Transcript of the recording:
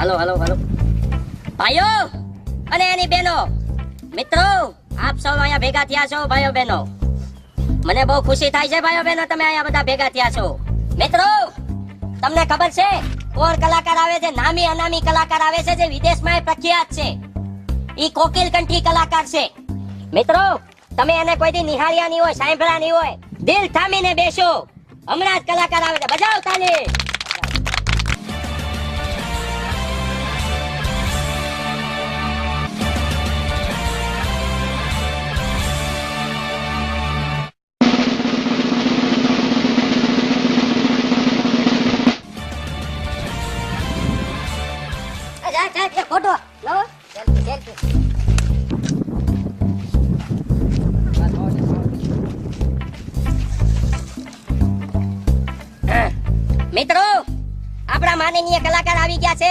હાલો હાલો હાલો ભાઈઓ અને એની બહેનો મિત્રો આપ સૌ અહીંયા ભેગા થયા છો ભાઈઓ બહેનો મને બહુ ખુશી થાય છે ભાઈઓ બહેનો તમે અહીંયા બધા ભેગા થયા છો મિત્રો તમને ખબર છે કોણ કલાકાર આવે છે નામી અનામી કલાકાર આવે છે જે વિદેશમાં પ્રખ્યાત છે ઈ કોકિલ કંઠી કલાકાર છે મિત્રો તમે એને કોઈ દી નિહાળ્યા નહીં હોય સાંભળ્યા નહીં હોય દિલ થામીને બેસો હમણાં જ કલાકાર આવે છે બજાવ તાલી ફોટો લો સેલ્ફી મિત્રો આપણા માનનીય કલાકાર આવી ગયા છે